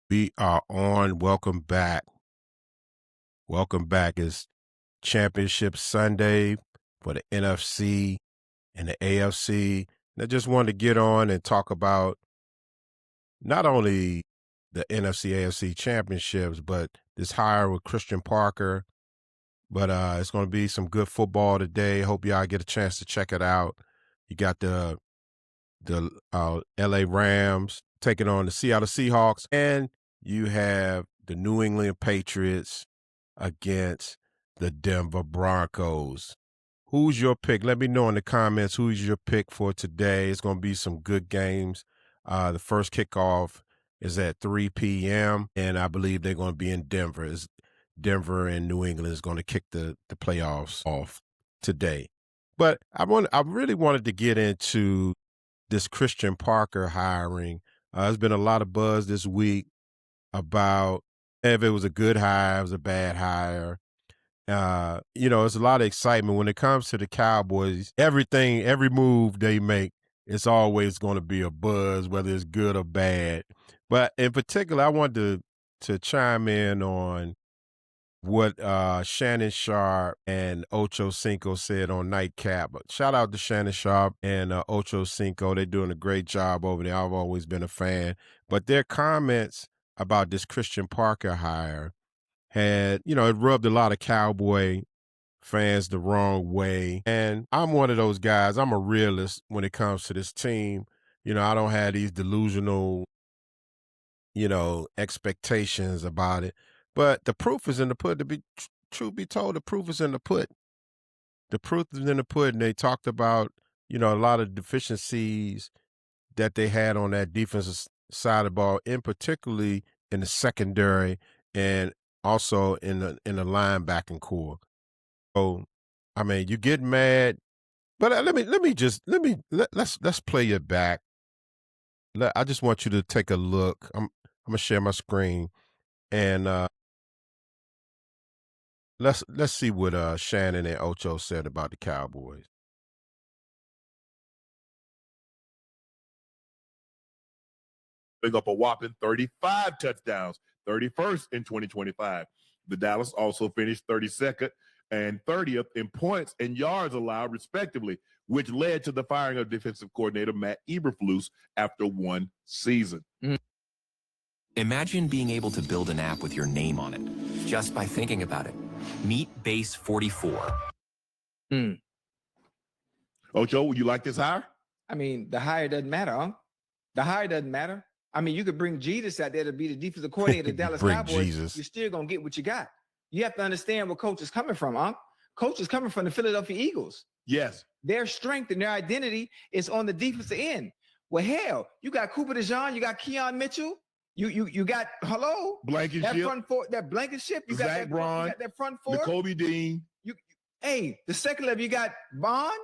We are on. Welcome back. Welcome back. It's Championship Sunday for the NFC and the AFC. And I just wanted to get on and talk about not only the NFC AFC Championships, but this hire with Christian Parker. But it's going to be some good football today. Hope y'all get a chance to check it out. You got the LA Rams taking on the Seattle Seahawks, and you have the New England Patriots against the Denver Broncos. Who's your pick? Let me know in the comments who's your pick for today. It's going to be some good games. The first kickoff is at 3 p.m., and I believe they're going to be in Denver. Denver and New England is going to kick the playoffs off today. But I really wanted to get into this Christian Parker hiring. There's been a lot of buzz this week about if it was a good hire, it was a bad hire. There's a lot of excitement when it comes to the Cowboys. Every move they make, it's always going to be a buzz, whether it's good or bad. But in particular, I wanted to chime in on what Shannon Sharp and Ocho Cinco said on Nightcap. Shout out to Shannon Sharp and Ocho Cinco. They're doing a great job over there. I've always been a fan. But their comments about this Christian Parker hire had, it rubbed a lot of Cowboy fans the wrong way. And I'm one of those guys. I'm a realist when it comes to this team. I don't have these delusional, expectations about it. But the proof is in the pudding. To be truth be told, the proof is in the pudding. The proof is in the pudding. They talked about, a lot of deficiencies that they had on that defensive side of the ball, in particularly in the secondary and also in the linebacking core. So, you get mad, but let's play it back. I just want you to take a look. I'm gonna share my screen and let's see what Shannon and Ocho said about the Cowboys. Up a whopping 35 touchdowns, 31st in 2025. The Dallas also finished 32nd and 30th in points and yards allowed, respectively, which led to the firing of defensive coordinator Matt Eberflus after one season. Imagine being able to build an app with your name on it, just by thinking about it. Meet Base 44. Ocho, would you like this hire? The hire doesn't matter, huh? The hire doesn't matter. You could bring Jesus out there to be the defensive coordinator of the Dallas Cowboys. Jesus. You're still going to get what you got. You have to understand where coach is coming from, huh? Coach is coming from the Philadelphia Eagles. Yes. Their strength and their identity is on the defensive end. Well, hell, you got Cooper DeJean, you got Keon Mitchell, you got Blankenship. That front four, that Blankenship, you got Zach Braun, you got that front four. Kobe Dean. The second level, you got Bond.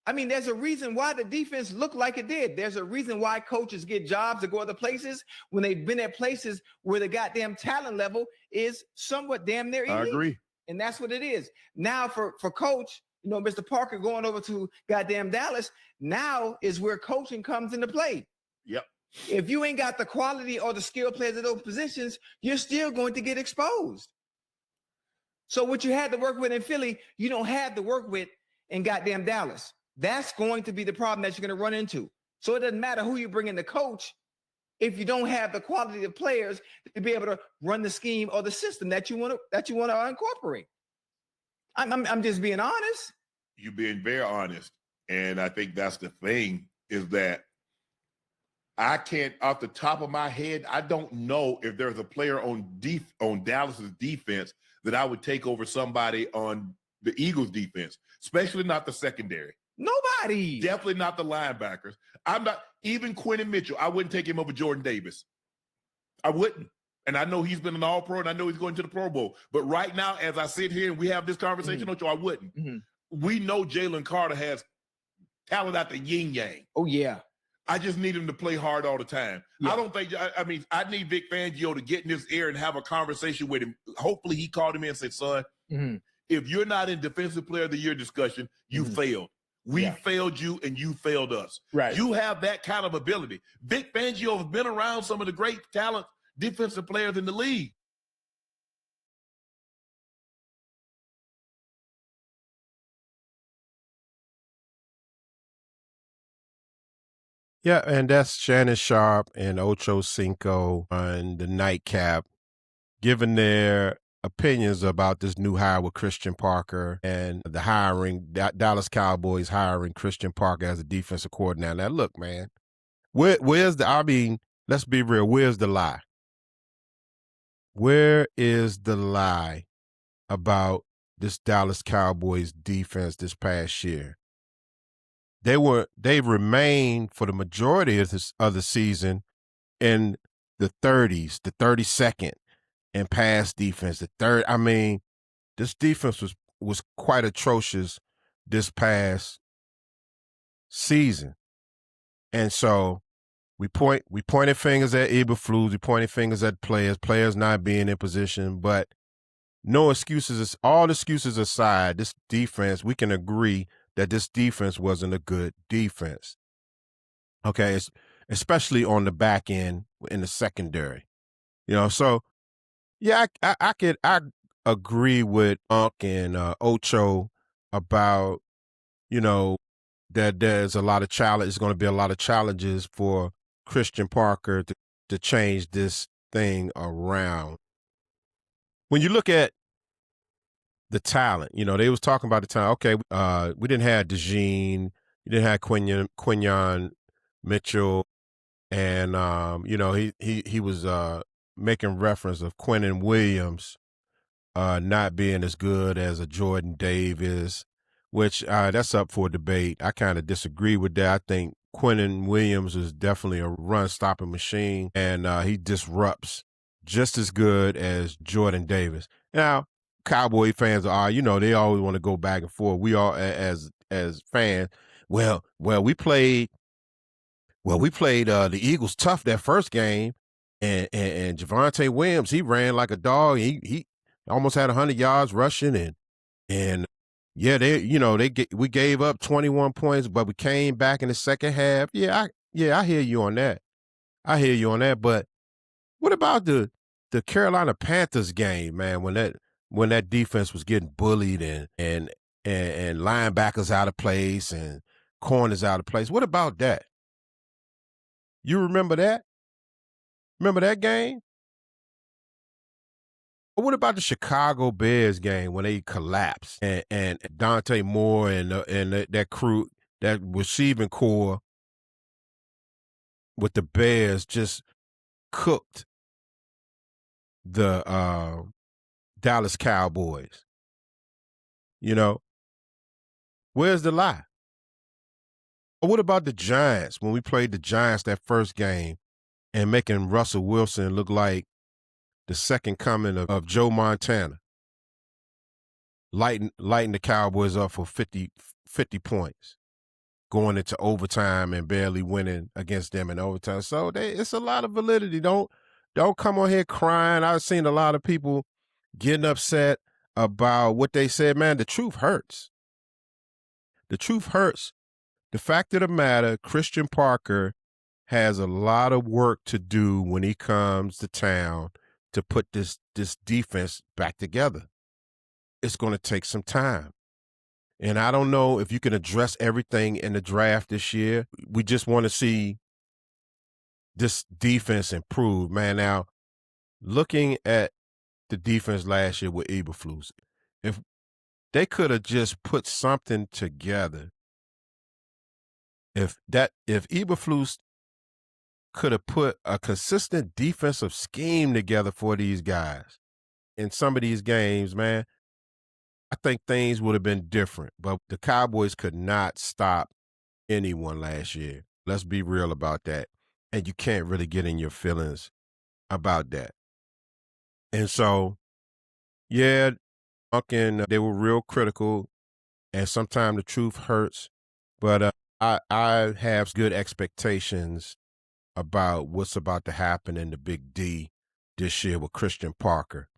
There's a reason why the defense looked like it did. There's a reason why coaches get jobs to go other places when they've been at places where the goddamn talent level is somewhat damn near elite. I agree. And that's what it is. Now for coach, Mr. Parker going over to goddamn Dallas, now is where coaching comes into play. Yep. If you ain't got the quality or the skill players at those positions, you're still going to get exposed. So what you had to work with in Philly, you don't have to work with in goddamn Dallas. That's going to be the problem that you're going to run into. So it doesn't matter who you bring in the coach if you don't have the quality of players to be able to run the scheme or the system that you want to incorporate. I'm just being honest. You're being very honest, and I think that's the thing is that I can't, off the top of my head, I don't know if there's a player on Dallas's defense that I would take over somebody on the Eagles' defense, especially not the secondary. Nobody. Definitely not the linebackers. I'm not even Quentin Mitchell. I wouldn't take him over Jordan Davis. I wouldn't. And I know he's been an all-pro, and I know he's going to the Pro Bowl. But right now, as I sit here and we have this conversation, Ocho, I wouldn't. We know Jalen Carter has talent out the yin-yang. Oh, yeah. I just need him to play hard all the time. Yeah. I don't think I need Vic Fangio to get in his ear and have a conversation with him. Hopefully he called him in and said, son, if you're not in Defensive Player of the Year discussion, you failed. We failed you and you failed us. Right. You have that kind of ability. Vic Fangio has been around some of the great talent defensive players in the league. Yeah, and that's Shannon Sharp and Ocho Cinco and the Nightcap giving their opinions about this new hire with Christian Parker and the hiring, Dallas Cowboys hiring Christian Parker as a defensive coordinator. Now, look, man, where's let's be real, where's the lie? Where is the lie about this Dallas Cowboys defense this past year? They remained for the majority of the season in the 30s, the 32nd in pass defense. This defense was quite atrocious this past season. And so we pointed fingers at Eberflus, we pointed fingers at players not being in position, but no excuses. All excuses aside, this defense, we can agree that this defense wasn't a good defense. Okay, especially on the back end in the secondary. So yeah, I agree with Unc and Ocho about, that there's a lot of challenge. It's going to be a lot of challenges for Christian Parker to change this thing around. When you look at the talent, they was talking about the talent. Okay, we didn't have DeJean, we didn't have Quinyon Mitchell, and he was making reference of Quinnen Williams not being as good as a Jordan Davis, which that's up for debate. I kind of disagree with that. I think Quinnen Williams is definitely a run-stopping machine, and he disrupts just as good as Jordan Davis. Now, Cowboy fans are, they always want to go back and forth. We all, as fans, we played the Eagles tough that first game, and Javonte Williams, he ran like a dog. He almost had 100 yards rushing, and yeah, we gave up 21 points, but we came back in the second half. I hear you on that. But what about the Carolina Panthers game, man? When that defense was getting bullied and linebackers out of place and corners out of place. What about that? You remember that? Remember that game? What about the Chicago Bears game when they collapsed and Dante Moore and that crew, that receiving core with the Bears just cooked the Dallas Cowboys? Where's the lie? Or what about the Giants when we played the Giants that first game and making Russell Wilson look like the second coming of Joe Montana, lighting the Cowboys up for 50 points, going into overtime and barely winning against them in overtime. So it's a lot of validity. Don't come on here crying. I've seen a lot of people getting upset about what they said. Man, the truth hurts. The truth hurts. The fact of the matter, Christian Parker has a lot of work to do when he comes to town to put this defense back together. It's going to take some time. And I don't know if you can address everything in the draft this year. We just want to see this defense improve, man. Now, looking at the defense last year with Eberflus, if they could have just put something together, if Eberflus could have put a consistent defensive scheme together for these guys in some of these games, man, I think things would have been different. But the Cowboys could not stop anyone last year. Let's be real about that. And you can't really get in your feelings about that. And so, yeah, they were real critical, and sometimes the truth hurts. But I have good expectations about what's about to happen in the Big D this year with Christian Parker,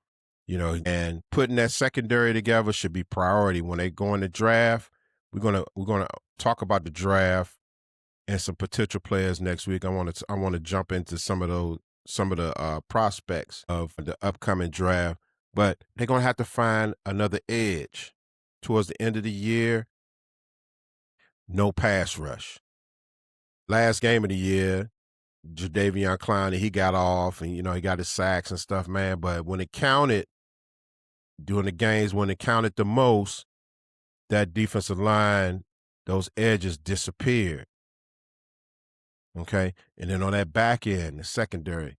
and putting that secondary together should be priority when they go in the draft. We're gonna talk about the draft and some potential players next week. I want to jump into some of some of the prospects of the upcoming draft, but they're going to have to find another edge. Towards the end of the year, no pass rush. Last game of the year, Jadeveon Clowney, he got off and, he got his sacks and stuff, man. But when it counted, during the games when it counted the most, that defensive line, those edges disappeared. Okay? And then on that back end, the secondary,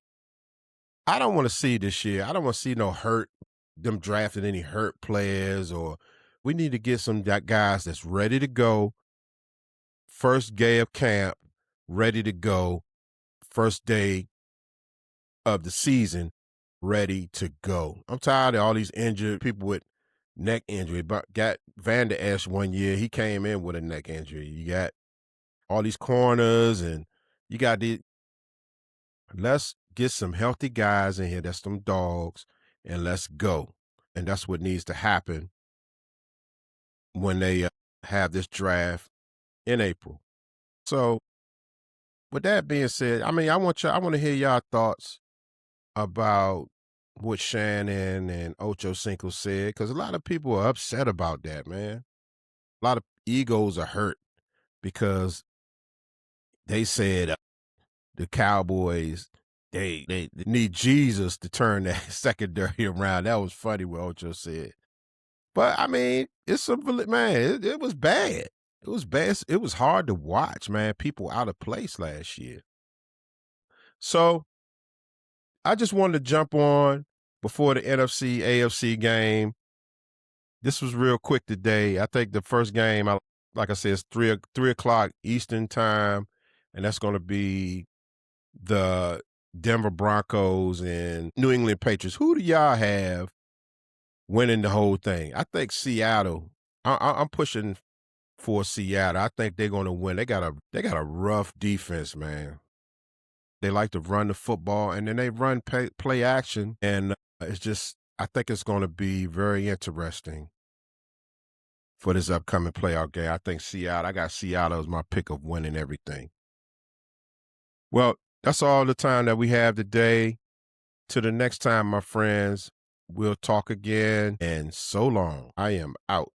I don't want to see this year. I don't want to see them drafting any hurt players, or we need to get some guys that's ready to go. First day of camp, ready to go. First day of the season, ready to go. I'm tired of all these injured people with neck injury. But got Van Der Esch one year. He came in with a neck injury. You got all these corners, and you got these. Let's get some healthy guys in here. That's some dogs, and let's go. And that's what needs to happen when they have this draft in April. So, with that being said, I want to hear y'all thoughts about what Shannon and Ocho Cinco said, because a lot of people are upset about that, man. A lot of egos are hurt because they said the Cowboys, they need Jesus to turn that secondary around. That was funny what Ocho said. But, it's man, it was bad. It was bad. It was hard to watch, man. People out of place last year. So, I just wanted to jump on before the NFC, AFC game. This was real quick today. I think the first game, like I said, is 3 o'clock Eastern time, and that's going to be the Denver Broncos and New England Patriots. Who do y'all have winning the whole thing? I think Seattle. I'm pushing for Seattle. I think they're going to win. They got a rough defense, man. They like to run the football, and then they run play action, and I think it's going to be very interesting for this upcoming playoff game. I think I got Seattle as my pick of winning everything. Well, that's all the time that we have today. Till the next time, my friends, we'll talk again, and so long. I am out.